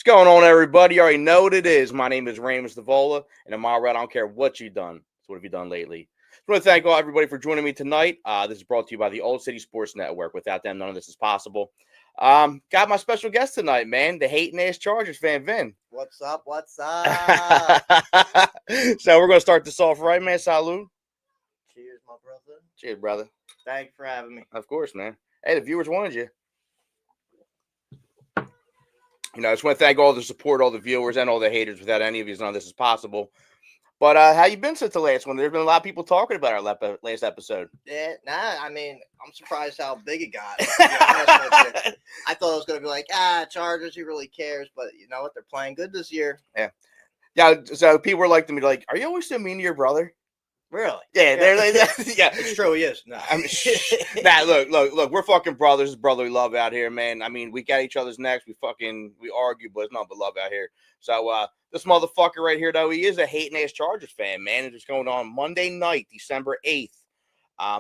going on, everybody? You already know what it is. My name is Ramus Davola, and in my red, I don't care what you've done. So what have you done lately? I want to thank all everybody for joining me tonight. This is brought to you by the Olde City Sports Network. Without them, none of this is possible. Got my special guest tonight, man, the Hatin Chargers fan, Vin. What's up? So we're going to start this off right, man. Salud. Cheers, my brother. Cheers, brother. Thanks for having me. Of course, man. Hey, the viewers wanted you. I just want to thank all the support, all the viewers, and all the haters. Without any of you, none of this is possible. But how you been since the last one? There's been a lot of people talking about our last episode. Yeah, I'm surprised how big it got. To be honest with you. I thought it was going to be like, Chargers, who really cares? But you know what? They're playing good this year. Yeah, so people were like to me, like, are you always so mean to your brother? Really? Yeah, they're like, yeah. It's true, he is. No. Look, we're fucking brothers. It's brotherly love out here, man. I mean, we got each other's necks. We argue, but it's nothing but love out here. So, this motherfucker right here, though, he is a hating-ass Chargers fan, man. It's going on Monday night, December 8th.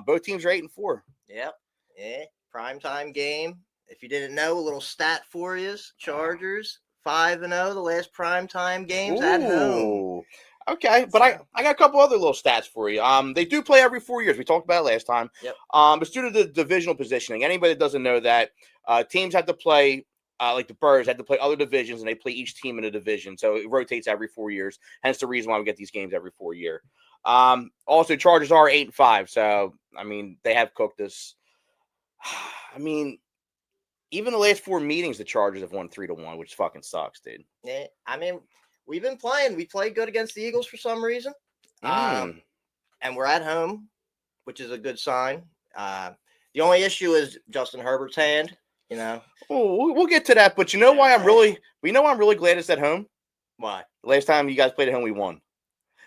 Both teams are 8-4. Yep. Yeah. Primetime game. If you didn't know, a little stat for you. Chargers, 5-0, the last primetime games at home. Okay, but I got a couple other little stats for you. They do play every 4 years. We talked about it last time. Yep. It's due to the divisional positioning. Anybody that doesn't know that, teams have to play, like the Birds, had to play other divisions, and they play each team in a division. So it rotates every 4 years. Hence the reason why we get these games every 4 years. Also, Chargers are 8-5. So, I mean, they have cooked us. I mean, even the last 4 meetings, the Chargers have won 3-1, which fucking sucks, dude. Yeah, I mean, we've been playing. We played good against the Eagles for some reason. And we're at home, which is a good sign. The only issue is Justin Herbert's hand, Oh, we'll get to that, but you know why I'm really glad it's at home? Why? The last time you guys played at home, we won.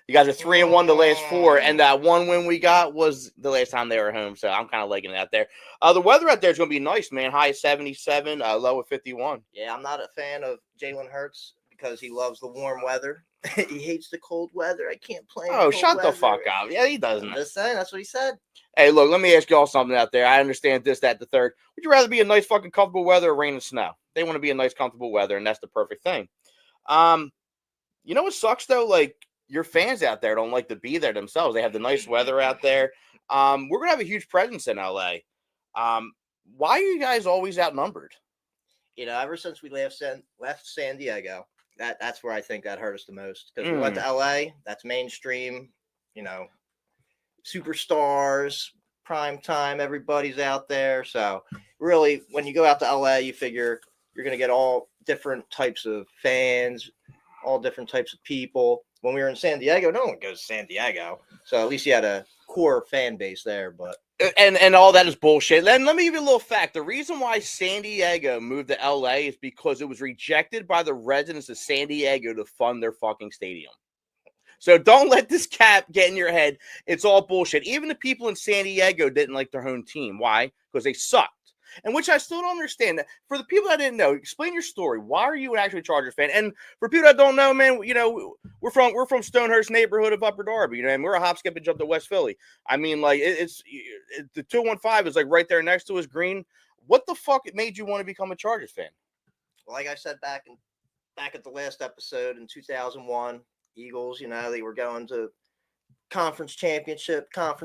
You guys are 3-1 the last 4, and that one win we got was the last time they were at home, so I'm kind of liking it out there. The weather out there is going to be nice, man. High 77, low of 51. Yeah, I'm not a fan of Jalen Hurts because he loves the warm weather. He hates the cold weather. I can't play. Oh, shut the fuck up. Yeah, he doesn't. I'm just saying, that's what he said. Hey, look, let me ask y'all something out there. I understand this, that, the third. Would you rather be in nice fucking comfortable weather or rain and snow? They want to be in nice comfortable weather, and that's the perfect thing. You know what sucks, though? Like, your fans out there don't like to be there themselves. They have the nice weather out there. We're going to have a huge presence in L.A. Why are you guys always outnumbered? Ever since we left San Diego, that's where I think that hurt us the most. Because we went to L.A., that's mainstream, superstars, prime time, everybody's out there. So really, when you go out to L.A., you figure you're going to get all different types of fans, all different types of people. When we were in San Diego, no one goes to San Diego. So at least you had a core fan base there. But and all that is bullshit. Let me give you a little fact. The reason why San Diego moved to L.A. is because it was rejected by the residents of San Diego to fund their fucking stadium. So don't let this cap get in your head. It's all bullshit. Even the people in San Diego didn't like their home team. Why? Because they sucked. And which I still don't understand. For the people that didn't know, explain your story. Why are you an actual Chargers fan? And for people that don't know, man, we're from Stonehurst neighborhood of Upper Darby, and we're a hop, skip, and jump to West Philly. I mean, like it's the 215 is like right there next to us, green. What the fuck made you want to become a Chargers fan? Well, like I said back at the last episode in 2001, Eagles, they were going to conference championship, kept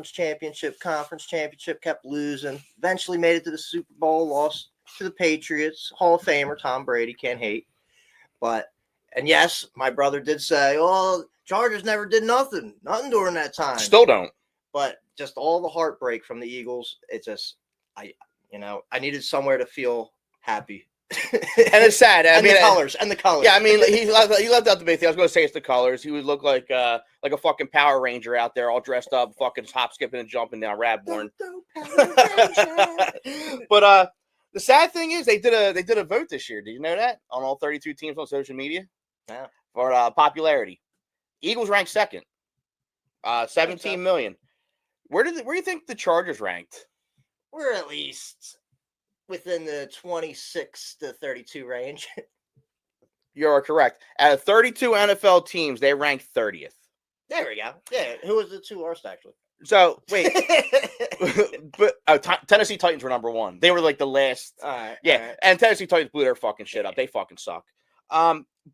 losing, eventually made it to the Super Bowl, lost to the Patriots, Hall of Famer, Tom Brady, can't hate. And yes, my brother did say, Chargers never did nothing during that time. Still don't. But just all the heartbreak from the Eagles, it just, I needed somewhere to feel happy. And it's sad. The colors. Yeah, I mean, he left out the big thing. I was going to say it's the colors. He would look like a fucking Power Ranger out there, all dressed up, fucking hop, skipping, and jumping down Radbourne. But the sad thing is they did a vote this year. Did you know that on all 32 teams on social media? Yeah. For popularity, Eagles ranked second, 17 million. Where do you think the Chargers ranked? We're at least within the 26 to 32 range. You're correct. Out of 32 NFL teams, they ranked 30th. There we go. Yeah, who was the two worst, actually? So, wait. But Tennessee Titans were number 1. They were like the last. All right. Yeah, all right. and Tennessee Titans blew their fucking shit up. They fucking suck.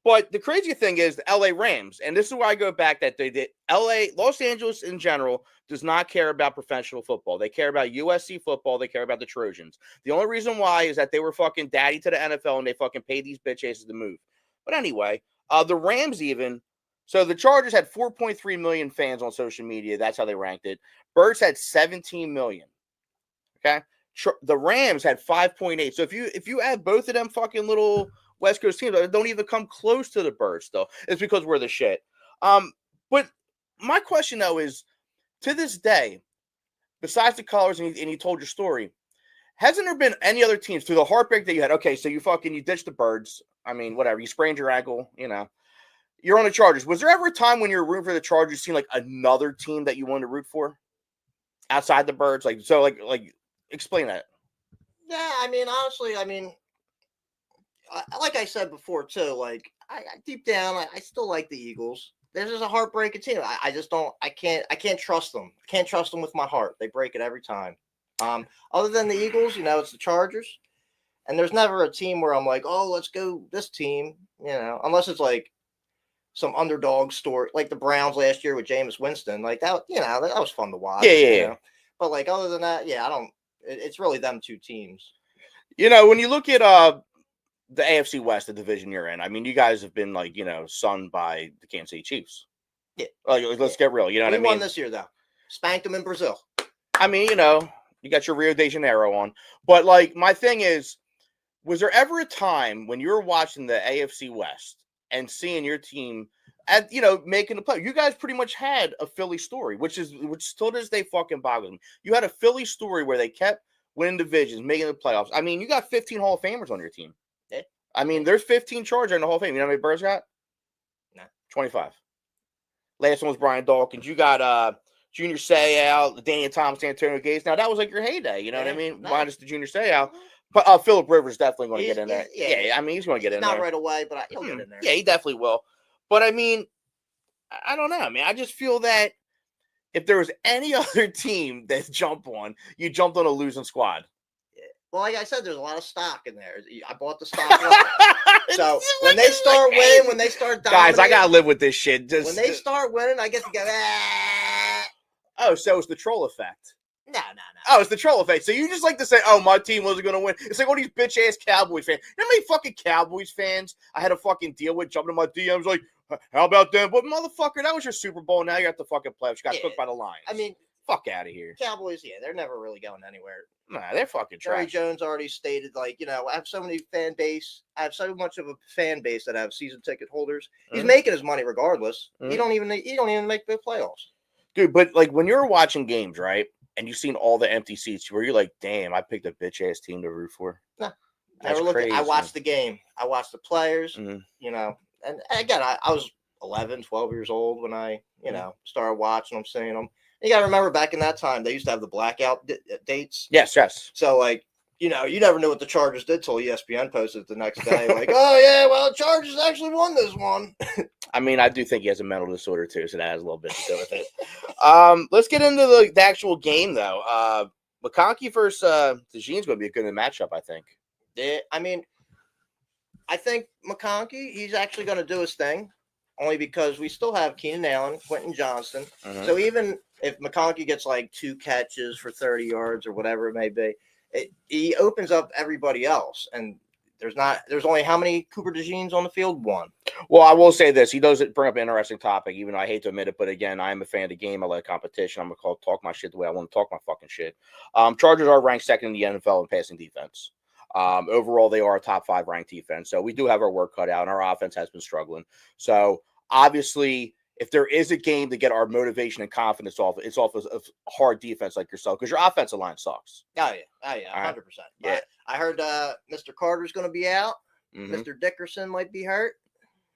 But the crazy thing is the LA Rams, and this is why I go back that they did Los Angeles in general does not care about professional football. They care about USC football. They care about the Trojans. The only reason why is that they were fucking daddy to the NFL and they fucking paid these bitch asses to move. But anyway, the Rams so the Chargers had 4.3 million fans on social media. That's how they ranked it. Birds had 17 million. Okay. The Rams had 5.8. So if you add both of them fucking little West Coast teams don't even come close to the Birds, though. It's because we're the shit. But my question, though, is to this day, besides the Colors, and you told your story, hasn't there been any other teams through the heartbreak that you had? Okay, so you ditched the Birds. I mean, whatever. You sprained your ankle, You're on the Chargers. Was there ever a time when you were rooting for the Chargers, seeing like another team that you wanted to root for outside the Birds? Like explain that. Yeah, I mean, honestly, like I said before too, like I deep down, I still like the Eagles. They're just a heartbreaking team. I just don't. I can't trust them. I can't trust them with my heart. They break it every time. Other than the Eagles, it's the Chargers, and there's never a team where I'm like, oh, let's go this team. Unless it's like some underdog story, like the Browns last year with Jameis Winston, like that. That was fun to watch. Yeah. But like other than that, I don't. It's really them two teams. When you look at the AFC West, the division you're in, I mean, you guys have been sunned by the Kansas City Chiefs. Yeah. Let's get real. You know what I mean? We won this year, though. Spanked them in Brazil. I mean, you got your Rio de Janeiro on. But, my thing is, was there ever a time when you were watching the AFC West and seeing your team making the play? You guys pretty much had a Philly story, which still to this day fucking boggles me. You had a Philly story where they kept winning divisions, making the playoffs. I mean, you got 15 Hall of Famers on your team. Yeah. I mean, there's 15 Chargers in the Hall of Fame. You know how many Birds got? No. 25. Last one was Brian Dawkins. You got Junior Seau, Daniel Thomas, Antonio Gates. Now, that was like your heyday. You know what I mean? No. Minus the Junior Seau. But Phillip Rivers definitely going to get in there. Yeah, I mean, he's going to get in there. Not right away, but he'll get in there. Yeah, he definitely will. But, I mean, I don't know, man. I just feel that if there was any other team that you jumped on a losing squad. Well, like I said, there's a lot of stock in there. I bought the stock. So when they start winning, when they start dominating, guys, I gotta live with this shit. When they start winning, I get to go. Oh, so it's the troll effect. No. Oh, it's the troll effect. So you just like to say, "Oh, my team wasn't gonna win." It's like all these bitch ass Cowboys fans. You know how many fucking Cowboys fans I had to fucking deal with jumping in my DMs like, "How about them?" But motherfucker, that was your Super Bowl. Now you're at the fucking playoffs. You got cooked by the Lions. I mean, fuck out of here. Cowboys, they're never really going anywhere. Nah, they're fucking trash. Jerry Jones already stated, I have so many fan base. I have so much of a fan base that I have season ticket holders. He's making his money regardless. He don't even make the playoffs. Dude, but when you're watching games, right, and you've seen all the empty seats, where you're like, damn, I picked a bitch ass team to root for. Nah, I watched the game. I watched the players. And again, I was 11, 12 years old when I started watching them, seeing them. You got to remember back in that time, they used to have the blackout dates. Yes. So, you never knew what the Chargers did till ESPN posted the next day. Like, oh, yeah, well, the Chargers actually won this one. I mean, I do think he has a mental disorder, too, so that has a little bit to do with it. Let's get into the actual game, though. McConkey versus DeJean's going to be a good matchup, I think. Yeah, I mean, I think McConkey, he's actually going to do his thing, only because we still have Keenan Allen, Quentin Johnston. So even if McConkey gets 2 catches for 30 yards or whatever it may be, he opens up everybody else. And there's only how many Cooper DeJeans on the field? 1. Well, I will say this. He does bring up an interesting topic, even though I hate to admit it. But again, I am a fan of the game. I like competition. I'm going to talk my shit the way I want to talk my fucking shit. Chargers are ranked second in the NFL in passing defense. Overall, they are a top 5 ranked defense. So we do have our work cut out, and our offense has been struggling. So obviously, if there is a game to get our motivation and confidence off, it's off of hard defense like yourself, because your offensive line sucks. Oh, yeah, 100%. Yeah. I heard Mr. Carter's going to be out. Mr. Dickerson might be hurt.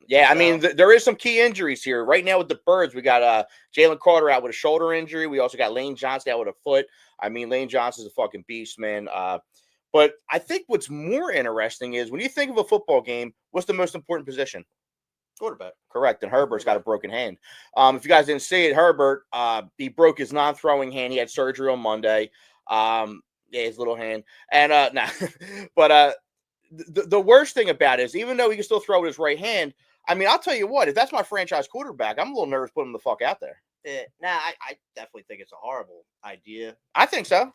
Yeah, I mean, there is some key injuries here. Right now with the Birds, we got Jalen Carter out with a shoulder injury. We also got Lane Johnson out with a foot. I mean, Lane Johnson's a fucking beast, man. But I think what's more interesting is when you think of a football game, what's the most important position? Quarterback. Correct. And Herbert's got a broken hand. If you guys didn't see it, Herbert, he broke his non-throwing hand. He had surgery on Monday. His little hand. And but the worst thing about it is, even though he can still throw with his right hand, I mean, I'll tell you what, if that's my franchise quarterback, I'm a little nervous putting him the fuck out there. I definitely think it's a horrible idea. I think so.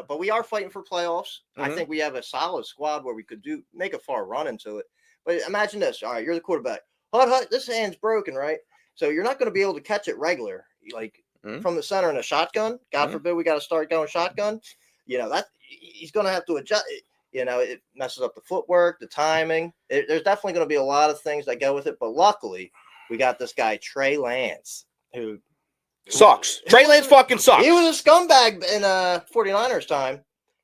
But we are fighting for playoffs. Mm-hmm. I think we have a solid squad where we could make a far run into it. But imagine this. All right, you're the quarterback. Hut, this hand's broken, right? So you're not going to be able to catch it regular, like from the center in a shotgun. God forbid we got to start going shotgun. That he's going to have to adjust. It messes up the footwork, the timing. There's definitely going to be a lot of things that go with it. But luckily, we got this guy, Trey Lance, who sucks. Trey Lance fucking sucks. He was a scumbag in 49ers time.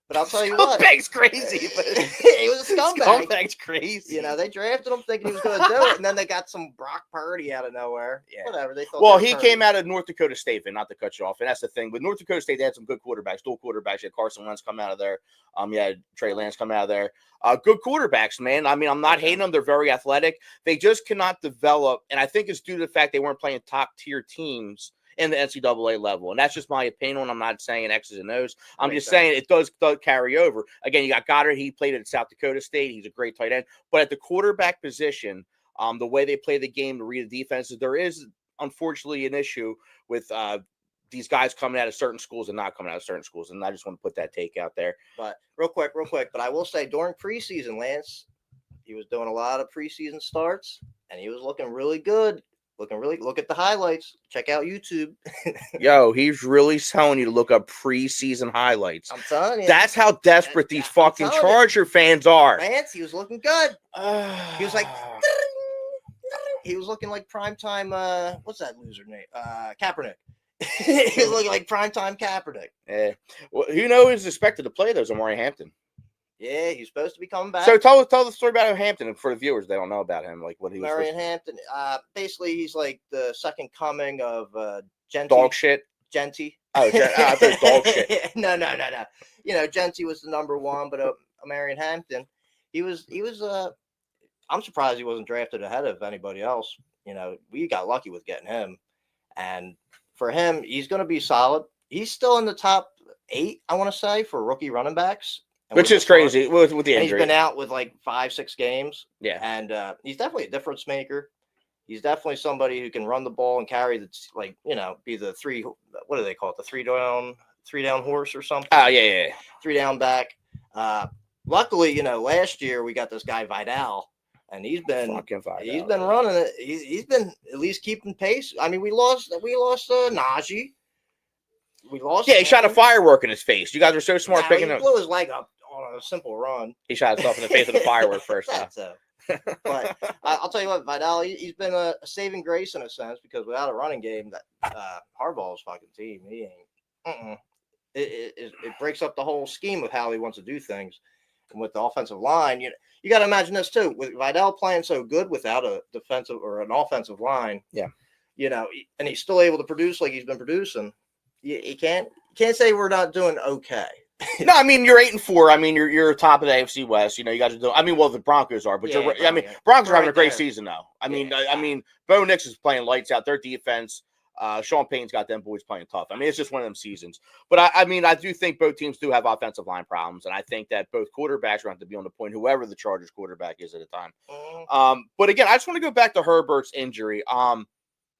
But I'll tell you what. Scumbag's crazy. But he was a scumbag. Scumbag's crazy. They drafted him thinking he was going to do it, and then they got some Brock Purdy out of nowhere. Yeah. Whatever. They thought. Well, he came out of North Dakota State, and not to cut you off, and that's the thing. With North Dakota State, they had some good quarterbacks, dual quarterbacks. You had Carson Wentz come out of there. You had Trey Lance come out of there. Good quarterbacks, man. I mean, I'm not hating them. They're very athletic. They just cannot develop, and I think it's due to the fact they weren't playing top-tier teams in the NCAA level. And that's just my opinion. I'm not saying X's and O's. I'm just saying it does carry over. Again, you got Goddard. He played at South Dakota State. He's a great tight end. But at the quarterback position, the way they play the game to read the defenses, there is unfortunately an issue with these guys coming out of certain schools and not coming out of certain schools. And I just want to put that take out there. But real quick. But I will say during preseason, Lance, he was doing a lot of preseason starts, and he was looking really good. Look at the highlights. Check out YouTube. Yo, he's really telling you to look up preseason highlights. I'm telling you. That's how desperate these fucking Charger fans are. Lance, he was looking good. He was like, he was looking like primetime. What's that loser name? Kaepernick. He was looking like primetime Kaepernick. Yeah. Well, who knows is expected to play those? Amari Hampton. Yeah, he's supposed to be coming back. So tell the story about Hampton for the viewers. They don't know about him, like what he was. Marion Hampton. Basically, he's like the second coming of Genty. Dog shit. Genty. Oh, I thought dog shit. No. Genty was the number one, but Marion Hampton, he was. I'm surprised he wasn't drafted ahead of anybody else. We got lucky with getting him, and for him, he's going to be solid. He's still in the top 8, I want to say, for rookie running backs. Which is crazy with the injury. And he's been out with like 5-6 games. Yeah. And he's definitely a difference maker. He's definitely somebody who can run the ball and carry be the what do they call it? The three down horse or something. Oh, yeah. 3 down back. Luckily, last year we got this guy Vidal, and he's been running it. He's been at least keeping pace. I mean, we lost Najee. We lost. Yeah, he shot a firework in his face. You guys are so smart picking up. He blew his leg up on a simple run. He shot himself in the face with a firework first. But I'll tell you what, Vidal, he's been a saving grace in a sense, because without a running game, that Harbaugh's fucking team, he ain't. It breaks up the whole scheme of how he wants to do things. And with the offensive line, you got to imagine this too. With Vidal playing so good without a defensive or an offensive line, and he's still able to produce like he's been producing. You can't say we're not doing okay. No, I mean, you're 8-4. I mean, you're top of the AFC West. You guys are doing. I mean, well, the Broncos are, but Broncos are having a great season though. I mean, Bo Nix is playing lights out. Their defense. Sean Payton's got them boys playing tough. I mean, it's just one of them seasons. But I do think both teams do have offensive line problems, and I think that both quarterbacks are going to be on the point, whoever the Chargers quarterback is at the time. But again, I just want to go back to Herbert's injury.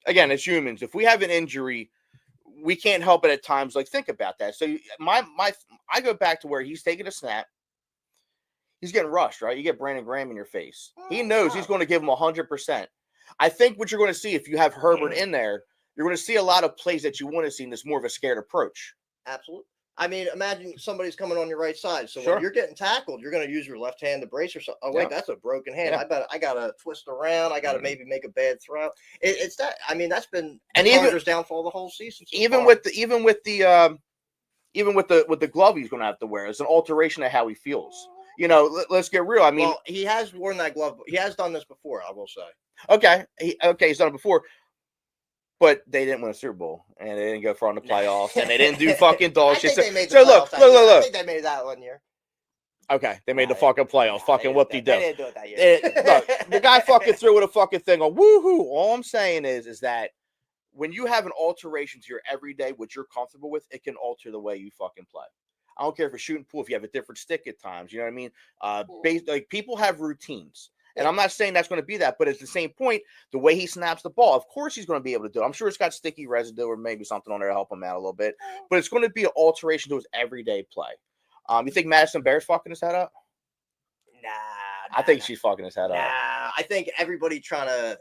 Again, as humans, if we have an injury, we can't help it at times. Like, think about that. So I go back to where he's taking a snap. He's getting rushed, right? You get Brandon Graham in your face. He knows he's going to give him 100%. I think what you're going to see if you have Herbert in there, you're going to see a lot of plays that you want to see in this more of a scared approach. Absolutely. I mean, imagine somebody's coming on your right side. So when you're getting tackled, you're going to use your left hand to brace yourself. Oh, wait, that's a broken hand. Yeah. I bet I got to twist around. I got to maybe make a bad throw. It's that. I mean, that's been Chargers' downfall the whole season. Even with the glove he's going to have to wear, it's an alteration of how he feels. Let's get real. I mean, he has worn that glove. He has done this before, I will say. Okay. He's done it before. But they didn't win a Super Bowl, and they didn't go far in the playoffs, and they didn't do fucking dog shit. Look. I think they made that one year. Okay, they made the fucking playoffs. Fucking whoop-de-doo. They didn't do it that year. Look, the guy fucking threw with a fucking thing on woohoo. All I'm saying is that when you have an alteration to your everyday, what you're comfortable with, it can alter the way you fucking play. I don't care if it's shooting pool, if you have a different stick at times. You know what I mean? Like people have routines. And I'm not saying that's going to be that, but at the same point, the way he snaps the ball, of course he's going to be able to do it. I'm sure it's got sticky residue or maybe something on there to help him out a little bit, but it's going to be an alteration to his everyday play. You think Madison Bear's fucking his head up? Nah, I think she's fucking his head up. I think everybody trying to,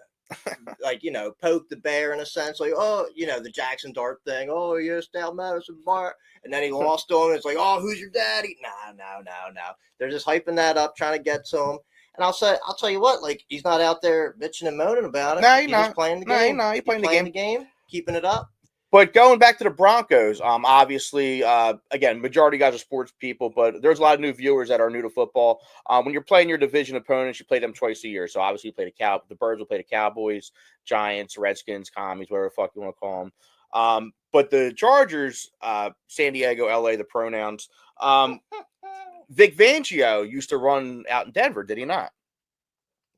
like, poke the bear in a sense, like, oh, the Jackson Dart thing. Oh, yes, down Madison Bar. And then he lost to him. It's like, oh, who's your daddy? No. They're just hyping that up, trying to get to him. And I'll tell you what, like, he's not out there bitching and moaning about it. No, he's just playing the game. No, he's playing the game, keeping it up. But going back to the Broncos, obviously, again, majority of guys are sports people, but there's a lot of new viewers that are new to football. When you're playing your division opponents, you play them twice a year. So obviously, you play the Birds will play the Cowboys, Giants, Redskins, Commies, whatever the fuck you want to call them. But the Chargers, San Diego, LA, the pronouns. Vic Fangio used to run out in Denver, did he not?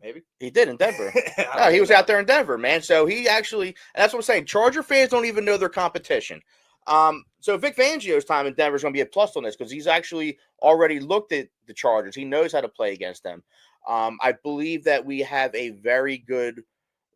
Maybe he did in Denver. No, he was out there in Denver, man. So he actually, and that's what I'm saying. Charger fans don't even know their competition. So Vic Fangio's time in Denver is going to be a plus on this because he's actually already looked at the Chargers. He knows how to play against them. I believe that we have a very good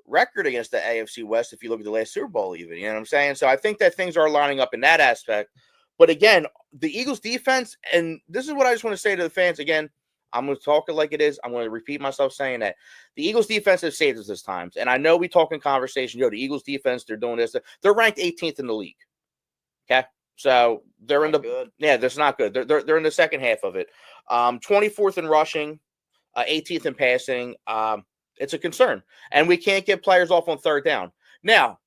record against the AFC West if you look at the last Super Bowl even. You know what I'm saying? So I think that things are lining up in that aspect. But again, the Eagles defense, and this is what I just want to say to the fans again, I'm going to talk it like it is. I'm going to repeat myself saying that the Eagles defense has saved us this times. And I know we talk in conversation, the Eagles defense, they're doing this. They're ranked 18th in the league. Okay. So they're in the good. Yeah, that's not good. They're in the second half of it. 24th in rushing, 18th in passing. It's a concern. And we can't get players off on third down. Now,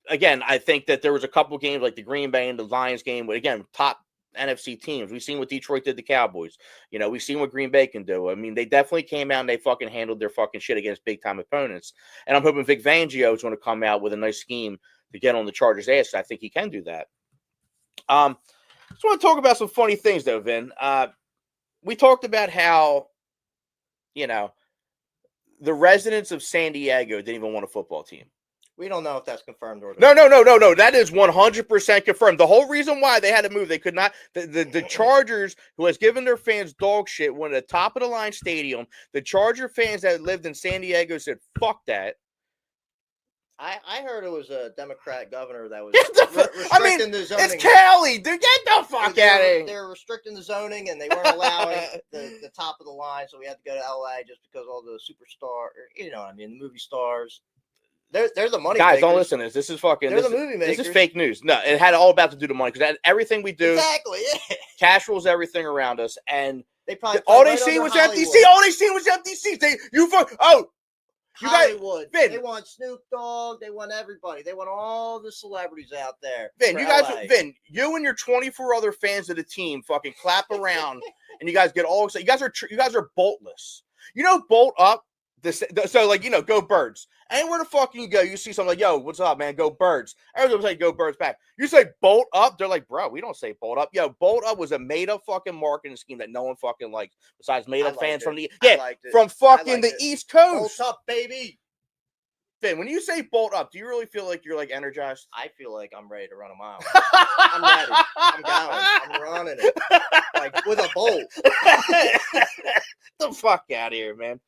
again, I think that there was a couple games like the Green Bay and the Lions game, but again, top NFC teams. We've seen what Detroit did to Cowboys. We've seen what Green Bay can do. I mean, they definitely came out and they fucking handled their fucking shit against big-time opponents. And I'm hoping Vic Fangio is going to come out with a nice scheme to get on the Chargers' ass. I think he can do that. Just want to talk about some funny things, though, Vin. We talked about how, the residents of San Diego didn't even want a football team. We don't know if that's confirmed or not. No. That is 100% confirmed. The whole reason why they had to move, they could not. The Chargers, who has given their fans dog shit, went to the top of the line stadium. The Charger fans that lived in San Diego said, "Fuck that." I heard it was a Democrat governor that was restricting the zoning. It's Cali, dude. Get the fuck out of here. They're restricting the zoning, and they weren't allowing the top of the line, so we had to go to LA just because all the superstar, the movie stars. They're the money guys. makers. Don't listen to this. This is fucking. They're the movie makers. This is fake news. No, it had all about to do the money because everything we do, exactly. Yeah. Cash rules everything around us, and they probably all they seen was empty seats. All they seen was empty seats. You Hollywood. Guys, Vin, they want Snoop Dogg. They want everybody. They want all the celebrities out there. Vin, you and your 24 other fans of the team fucking clap around, and you guys get all excited. You guys are boltless. Bolt up. Go Birds. Anywhere the fuck you go, you see something like, yo, what's up, man? Go Birds. Everyone's like, go Birds back. You say bolt up, they're like, bro, we don't say bolt up. Yo, bolt up was a made-up fucking marketing scheme that no one fucking liked, besides made-up fans from the from fucking the East Coast. Bolt up, baby. Finn, when you say bolt up, do you really feel like you're like energized? I feel like I'm ready to run a mile. I'm ready. I'm going. I'm running it. Like with a bolt. The fuck out of here, man.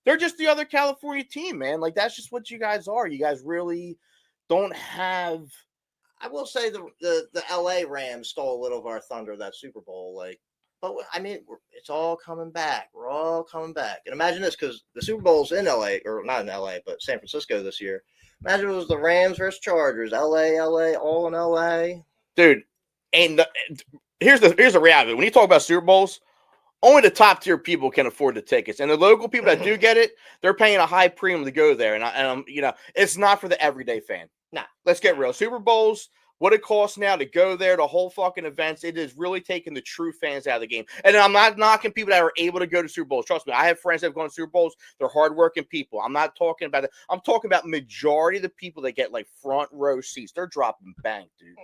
They're just the other California team, man. Like, that's just what you guys are. You guys really don't have. I will say the LA Rams stole a little of our thunder that Super Bowl. But I mean, it's all coming back. We're all coming back. And imagine this, because the Super Bowl's in LA, or not in LA, but San Francisco this year. Imagine it was the Rams versus Chargers. LA, all in LA. Dude, and here's the reality. When you talk about Super Bowls, only the top tier people can afford the tickets, and the local people that do get it, they're paying a high premium to go there. And it's not for the everyday fan. Nah, let's get real. Super Bowls, what it costs now to go there, the whole fucking events, it is really taking the true fans out of the game. And I'm not knocking people that are able to go to Super Bowls. Trust me, I have friends that have gone to Super Bowls. They're hardworking people. I'm not talking about that. I'm talking about majority of the people that get like front row seats. They're dropping bank, dude.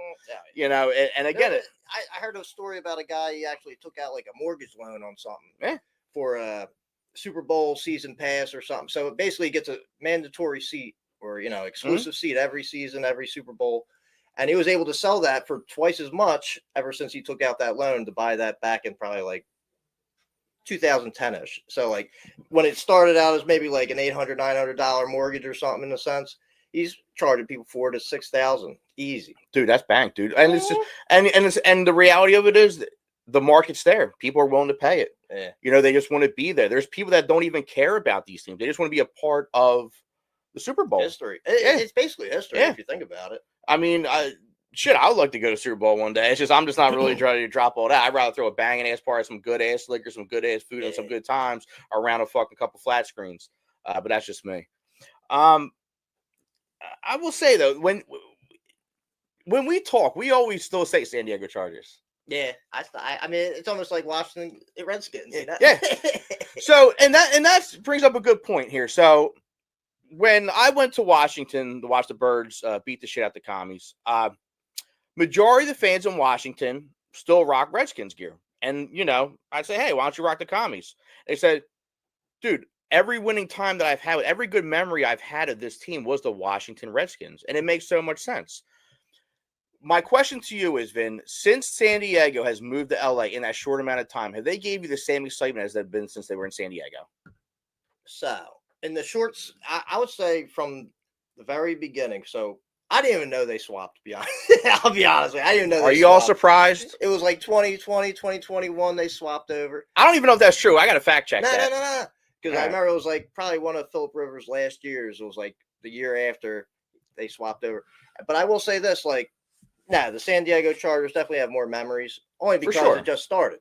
And again, I heard a story about a guy. He actually took out like a mortgage loan on something for a Super Bowl season pass or something. So it basically gets a mandatory seat or exclusive seat every season, every Super Bowl. And he was able to sell that for twice as much ever since he took out that loan to buy that back in probably like 2010-ish. So like when it started out as maybe like an $800-$900 mortgage or something in a sense, he's charging people $4,000 to $6,000 easy. Dude, that's bank, dude. And it's just, and the reality of it is the market's there. People are willing to pay it. Yeah. You know, they just want to be there. There's people that don't even care about these teams. They just want to be a part of the Super Bowl. History. It's basically history if you think about it. I mean, I would like to go to Super Bowl one day. It's just I'm just not really trying to drop all that. I'd rather throw a banging ass party, some good ass liquor, some good ass food, and some good times around a fucking couple flat screens. But that's just me. I will say though, when we talk, we always still say San Diego Chargers. Yeah, I mean, it's almost like Washington Redskins. You know? Yeah. So, and that brings up a good point here. So, when I went to Washington to watch the Birds beat the shit out the Commies, majority of the fans in Washington still rock Redskins gear. And, you know, I'd say, hey, why don't you rock the Commies? They said, dude, every winning time that I've had, every good memory I've had of this team was the Washington Redskins. And it makes so much sense. My question to you is, Vin, since San Diego has moved to LA in that short amount of time, have they gave you the same excitement as they've been since they were in San Diego? So, in the shorts, I would say from the very beginning. So, I didn't even know they swapped, to be honest. I'll be honest with you. I didn't know they Are you swapped. all surprised? It was like 2020, 2021, they swapped over. I don't even know if that's true. I got to fact check that. No. Because I remember it was like probably one of Phillip Rivers' last years. It was like the year after they swapped over. But I will say this, like, no, the San Diego Chargers definitely have more memories, only because it just started.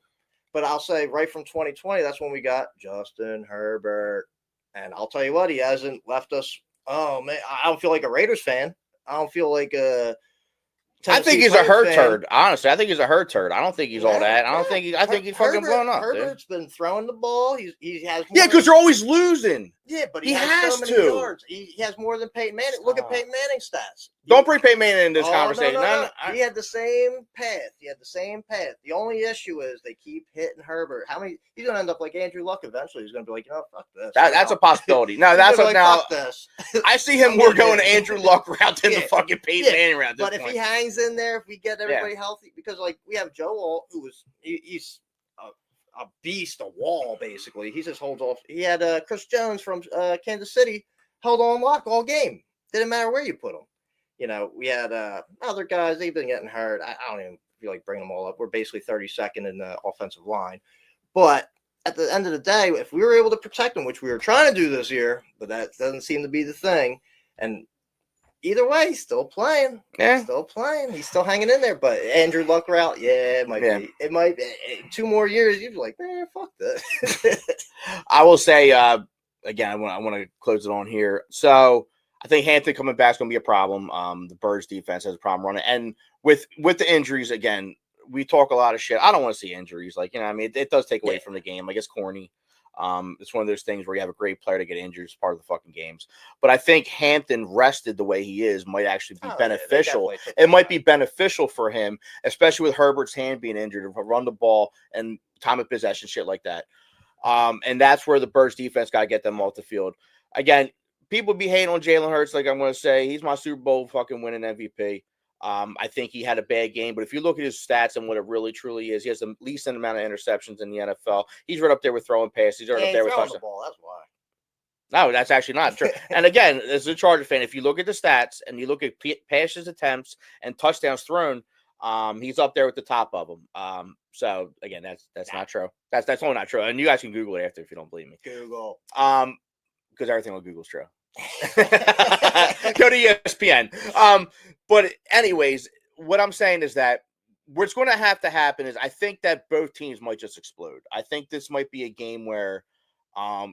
But I'll say right from 2020, that's when we got Justin Herbert. And I'll tell you what, he hasn't left us. Oh, man, I don't feel like a Raiders fan. I don't feel like a I think he's a hurt turd. Honestly, I think he's a hurt turd. I don't think he's all that. I think he's fucking blown up. Herbert's been throwing the ball. He has. Yeah, because you're always losing. Yeah, but he has so many yards. He has more than Peyton Manning. Look at Peyton Manning's stats. Don't bring Peyton Manning in this conversation. No. He had the same path. The only issue is they keep hitting Herbert. He's going to end up like Andrew Luck eventually. He's going to be like, fuck this. That's a possibility. No, that's like, now. Fuck this. I see him more going to Andrew Luck route than the fucking Peyton Manning route. But if he hangs in there, if we get everybody healthy, because like we have Joel, he's a beast, a wall basically. He just holds off. He had Chris Jones from Kansas City held on lock all game. Didn't matter where you put him. You know, we had other guys. They've been getting hurt. I don't even feel like bringing them all up. We're basically 32nd in the offensive line. But at the end of the day, if we were able to protect them, which we were trying to do this year, but that doesn't seem to be the thing. And either way, he's still playing. Yeah. He's still playing. He's still hanging in there. But Andrew Luck route, it might be. It might be. 2 more years, you'd be like, man, fuck this. I will say, again, I want to close it on here. So I think Hatin coming back is going to be a problem. The Birds defense has a problem running. And with the injuries, again, we talk a lot of shit. I don't want to see injuries. Like, you know, I mean, it does take away from the game. Like, it's corny. It's one of those things where you have a great player to get injured as part of the fucking games. But I think Hampton rested the way he is might actually be beneficial. It might be beneficial for him, especially with Herbert's hand being injured, to run the ball and time of possession, shit like that. And that's where the Birds defense got to get them off the field. Again, people be hating on Jalen Hurts. Like I'm going to say, he's my Super Bowl fucking winning MVP. I think he had a bad game, but if you look at his stats and what it really truly is, he has the least amount of interceptions in the NFL. He's right up there with throwing passes. He's right up there with touchdowns. That's why. No, that's actually not true. And again, as a Charger fan, if you look at the stats and you look at passes attempts and touchdowns thrown, he's up there with the top of them. So again, that's not true. That's only not true. And you guys can Google it after if you don't believe me. Google. Because everything on Google's true. Go to ESPN. But anyways, what I'm saying is that what's going to have to happen is I think that both teams might just explode. I think this might be a game where,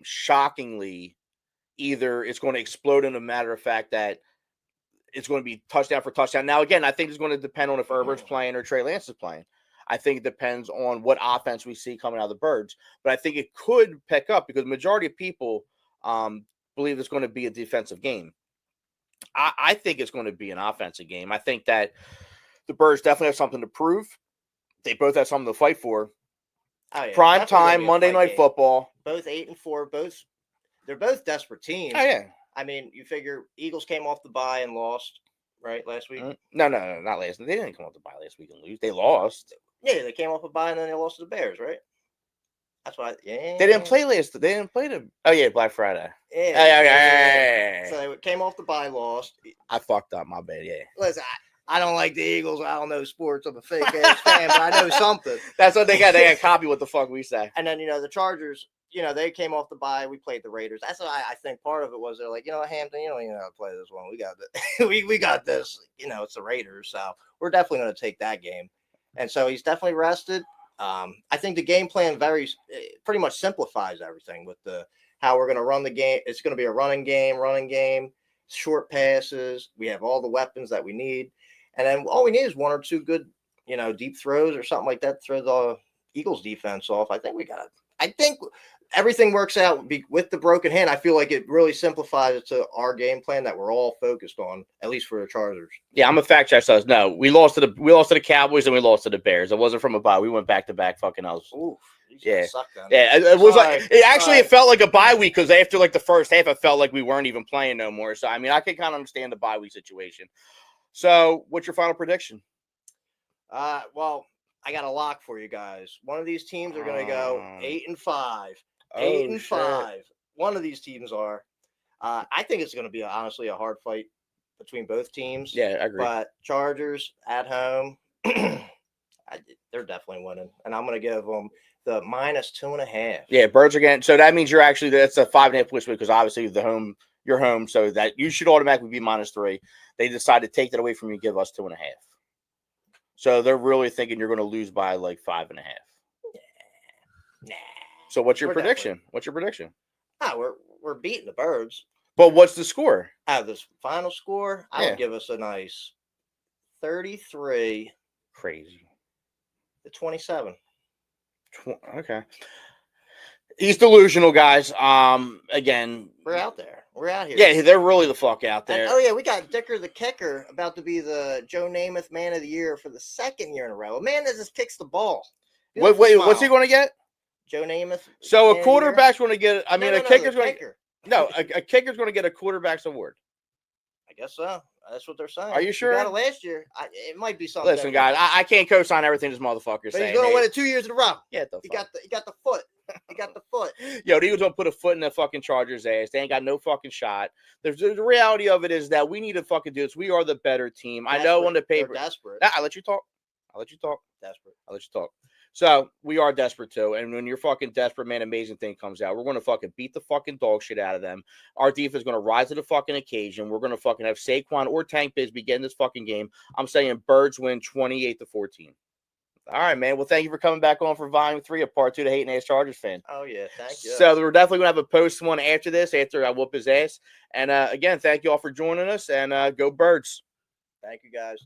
shockingly, either it's going to explode in a matter of fact that it's going to be touchdown for touchdown. Now, again, I think it's going to depend on if Herbert's playing or Trey Lance is playing. I think it depends on what offense we see coming out of the Birds. But I think it could pick up because the majority of people believe it's going to be a defensive game. I think it's going to be an offensive game. I think that the Birds definitely have something to prove. They both have something to fight for. Oh, yeah. Prime time, Monday Night Football. Both 8-4. They're both desperate teams. Oh, yeah. I mean, you figure Eagles came off the bye and lost. right? Last week. No, not last. They didn't come off the bye last week and lose. They lost. Yeah, they came off a bye and then they lost to the Bears, right? That's why. Yeah. They didn't play last. They didn't play the. Oh yeah, Black Friday. Yeah. So they came off the bye, lost. I fucked up. My bad. Yeah. Listen, I don't like the Eagles. I don't know sports. I'm a fake ass fan, but I know something. That's what they got. They got copy what the fuck we say. And then the Chargers. They came off the bye. We played the Raiders. That's why I think part of it was they're like, Hampton, you don't even know how to play this one. We got this. we got this. It's the Raiders, so we're definitely going to take that game. And so he's definitely rested. I think the game plan pretty much simplifies everything with how we're going to run the game. It's going to be a running game, short passes. We have all the weapons that we need, and then all we need is one or two good, deep throws or something like that to throw the Eagles defense off. I think everything works out with the broken hand. I feel like it really simplifies it to our game plan that we're all focused on, at least for the Chargers. Yeah, I'm a fact check. So no, we lost to the Cowboys and we lost to the Bears. It wasn't from a bye. We went back to back. Fucking else. Ooh, yeah, it was it felt like a bye week because after like the first half, it felt like we weren't even playing no more. So I mean, I can kind of understand the bye week situation. So, what's your final prediction? Well, I got a lock for you guys. One of these teams are going to go 8-5. 8-5. One of these teams are. I think it's going to be honestly a hard fight between both teams. Yeah, I agree. But Chargers at home, they're definitely winning, and I'm going to give them the -2.5. Yeah, Birds again. So that means that's a 5.5 push because obviously you're home, so that you should automatically be -3. They decided to take that away from you, and give us 2.5. So they're really thinking you're going to lose by like 5.5. Nah. So what's your prediction? What's your prediction? We're beating the Birds. But what's the score? This final score, I would give us a nice 33. Crazy. To 27. Okay. He's delusional, guys. Again, we're out there. We're out here. Yeah, they're really the fuck out there. And, we got Dicker the kicker about to be the Joe Namath Man of the Year for the second year in a row. A man that just kicks the ball. Wait, what's he going to get? Joe Namath. So a quarterback's going to get. I mean, a kicker's going to. No, a kicker's going to get a quarterback's award. I guess so. That's what they're saying. Are you sure? He got it last year. It might be something. Listen, guys, I can't co-sign everything this motherfucker's saying. He's going to win it 2 years in a row. Yeah, he got the foot. He got the foot. Yo, the Eagles don't put a foot in the fucking Chargers' ass. They ain't got no fucking shot. The reality of it is that we need to fucking do this. We are the better team. Desperate. I know on the paper. They're desperate. I'll let you talk. Desperate. I'll let you talk. So we are desperate too. And when you're fucking desperate, man, amazing thing comes out. We're going to fucking beat the fucking dog shit out of them. Our defense is going to rise to the fucking occasion. We're going to fucking have Saquon or Tank Bigsby get in this fucking game. I'm saying Birds win 28-14. All right, man. Well, thank you for coming back on for Volume 3 of Part 2 to Hatin' Ass Chargers fan. Oh, yeah. Thank you. So we're definitely going to have a post one after I whoop his ass. And again, thank you all for joining us. And go Birds. Thank you, guys.